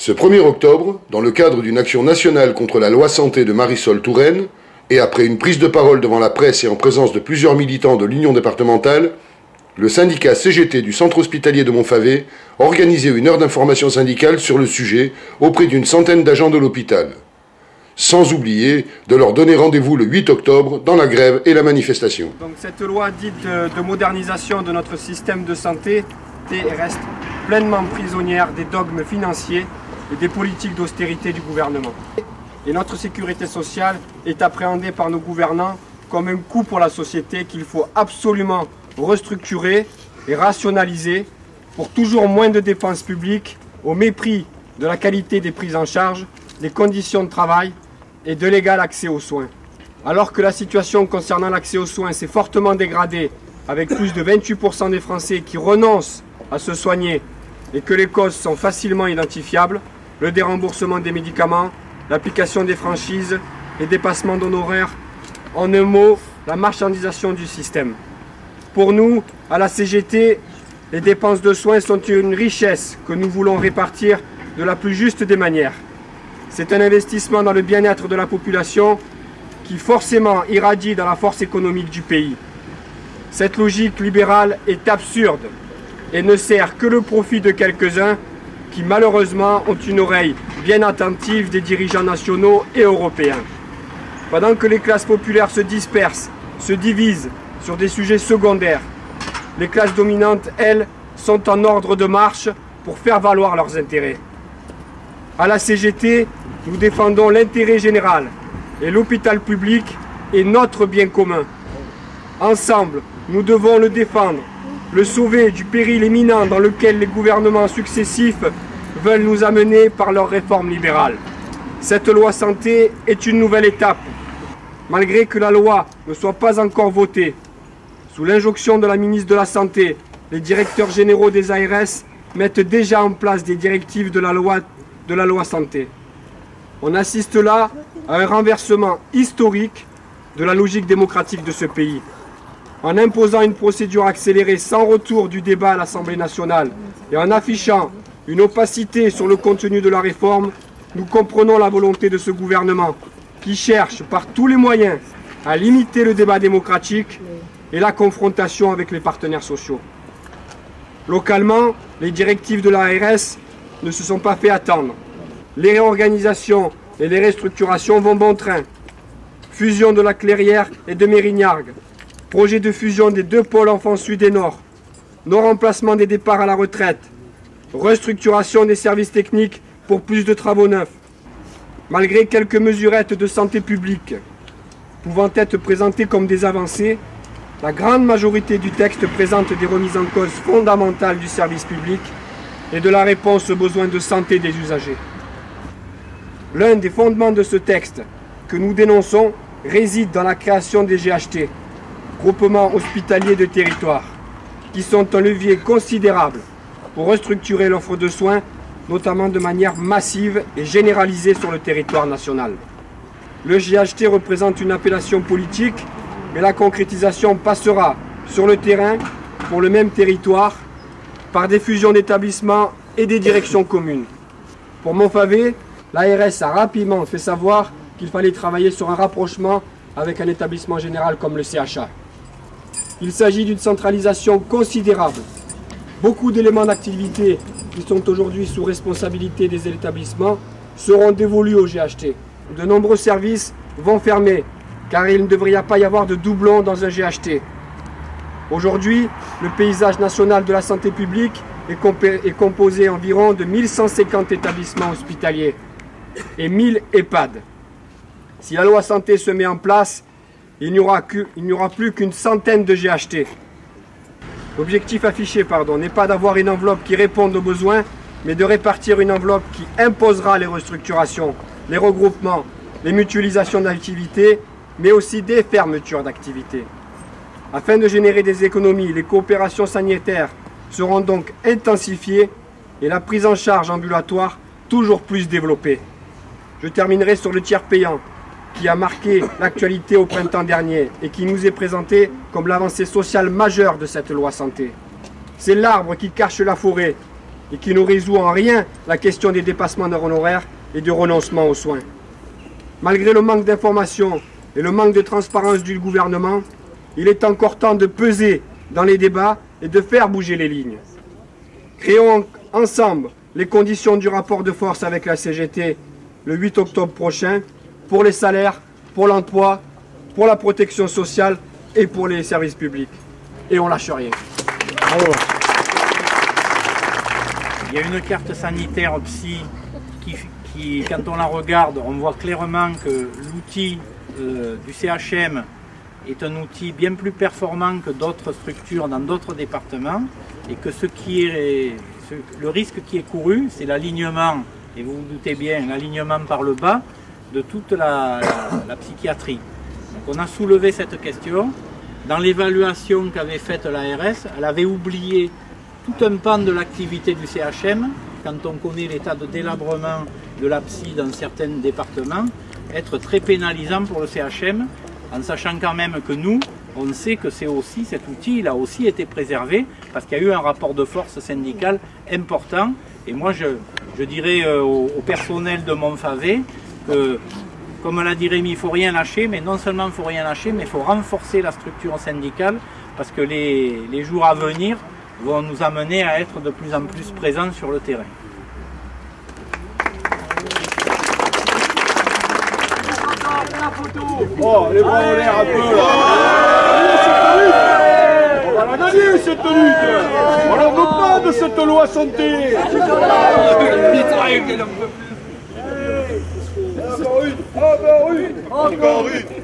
Ce 1er octobre, dans le cadre d'une action nationale contre la loi santé de Marisol Touraine, et après une prise de parole devant la presse et en présence de plusieurs militants de l'Union départementale, le syndicat CGT du centre hospitalier de Montfavet organisait une heure d'information syndicale sur le sujet auprès d'une centaine d'agents de l'hôpital. Sans oublier de leur donner rendez-vous le 8 octobre dans la grève et la manifestation. Donc cette loi dite de modernisation de notre système de santé reste pleinement prisonnière des dogmes financiers et des politiques d'austérité du gouvernement. Et notre sécurité sociale est appréhendée par nos gouvernants comme un coût pour la société qu'il faut absolument restructurer et rationaliser pour toujours moins de dépenses publiques au mépris de la qualité des prises en charge, des conditions de travail et de l'égal accès aux soins. Alors que la situation concernant l'accès aux soins s'est fortement dégradée avec plus de 28% des Français qui renoncent à se soigner et que les causes sont facilement identifiables, le déremboursement des médicaments, l'application des franchises, les dépassements d'honoraires, en un mot, la marchandisation du système. Pour nous, à la CGT, les dépenses de soins sont une richesse que nous voulons répartir de la plus juste des manières. C'est un investissement dans le bien-être de la population qui forcément irradie dans la force économique du pays. Cette logique libérale est absurde et ne sert que le profit de quelques-uns qui malheureusement ont une oreille bien attentive des dirigeants nationaux et européens. Pendant que les classes populaires se dispersent, se divisent sur des sujets secondaires, les classes dominantes, elles, sont en ordre de marche pour faire valoir leurs intérêts. À la CGT, nous défendons l'intérêt général et l'hôpital public est notre bien commun. Ensemble, nous devons le défendre, le sauver du péril imminent dans lequel les gouvernements successifs veulent nous amener par leurs réformes libérales. Cette loi santé est une nouvelle étape. Malgré que la loi ne soit pas encore votée, sous l'injonction de la ministre de la Santé, les directeurs généraux des ARS mettent déjà en place des directives de la loi santé. On assiste là à un renversement historique de la logique démocratique de ce pays. En imposant une procédure accélérée sans retour du débat à l'Assemblée nationale et en affichant une opacité sur le contenu de la réforme, nous comprenons la volonté de ce gouvernement qui cherche par tous les moyens à limiter le débat démocratique et la confrontation avec les partenaires sociaux. Localement, les directives de l'ARS ne se sont pas fait attendre. Les réorganisations et les restructurations vont bon train. Fusion de la Clairière et de Mérignargues, projet de fusion des deux pôles enfants sud et nord, non-remplacement des départs à la retraite, restructuration des services techniques pour plus de travaux neufs. Malgré quelques mesurettes de santé publique pouvant être présentées comme des avancées, la grande majorité du texte présente des remises en cause fondamentales du service public et de la réponse aux besoins de santé des usagers. L'un des fondements de ce texte que nous dénonçons réside dans la création des GHT, groupements hospitaliers de territoire, qui sont un levier considérable pour restructurer l'offre de soins, notamment de manière massive et généralisée sur le territoire national. Le GHT représente une appellation politique, mais la concrétisation passera sur le terrain, pour le même territoire, par des fusions d'établissements et des directions communes. Pour Montfavet, l'ARS a rapidement fait savoir qu'il fallait travailler sur un rapprochement avec un établissement général comme le CHA. Il s'agit d'une centralisation considérable. Beaucoup d'éléments d'activité qui sont aujourd'hui sous responsabilité des établissements seront dévolus au GHT. De nombreux services vont fermer, car il ne devrait pas y avoir de doublons dans un GHT. Aujourd'hui, le paysage national de la santé publique est composé environ de 1150 établissements hospitaliers et 1000 EHPAD. Si la loi santé se met en place, il n'y aura plus qu'une centaine de GHT. L'objectif affiché n'est pas d'avoir une enveloppe qui réponde aux besoins, mais de répartir une enveloppe qui imposera les restructurations, les regroupements, les mutualisations d'activités, mais aussi des fermetures d'activités. Afin de générer des économies, les coopérations sanitaires seront donc intensifiées et la prise en charge ambulatoire toujours plus développée. Je terminerai sur le tiers payant, qui a marqué l'actualité au printemps dernier et qui nous est présenté comme l'avancée sociale majeure de cette loi santé. C'est l'arbre qui cache la forêt et qui ne résout en rien la question des dépassements d'honoraires et du renoncement aux soins. Malgré le manque d'informations et le manque de transparence du gouvernement, il est encore temps de peser dans les débats et de faire bouger les lignes. Créons ensemble les conditions du rapport de force avec la CGT le 8 octobre prochain pour les salaires, pour l'emploi, pour la protection sociale et pour les services publics. Et on lâche rien. Bravo. Il y a une carte sanitaire psy qui, quand on la regarde, on voit clairement que l'outil du CHM est un outil bien plus performant que d'autres structures dans d'autres départements et que le risque qui est couru, c'est l'alignement, et vous vous doutez bien, l'alignement par le bas de toute la psychiatrie. Donc on a soulevé cette question. Dans l'évaluation qu'avait faite l'ARS, elle avait oublié tout un pan de l'activité du CHM, quand on connaît l'état de délabrement de la psy dans certains départements, être très pénalisant pour le CHM, en sachant quand même que nous, on sait que c'est aussi, cet outil, il a aussi été préservé, parce qu'il y a eu un rapport de force syndical important. Et moi, je dirais au personnel de Montfavet que, comme l'a dit Rémi, il ne faut rien lâcher, mais non seulement il ne faut rien lâcher, mais il faut renforcer la structure syndicale, parce que les jours à venir vont nous amener à être de plus en plus présents sur le terrain. Oh, les bras en l'air un peu là. On va la gagner cette lutte. On n'en veut pas de cette loi santé. Encore une.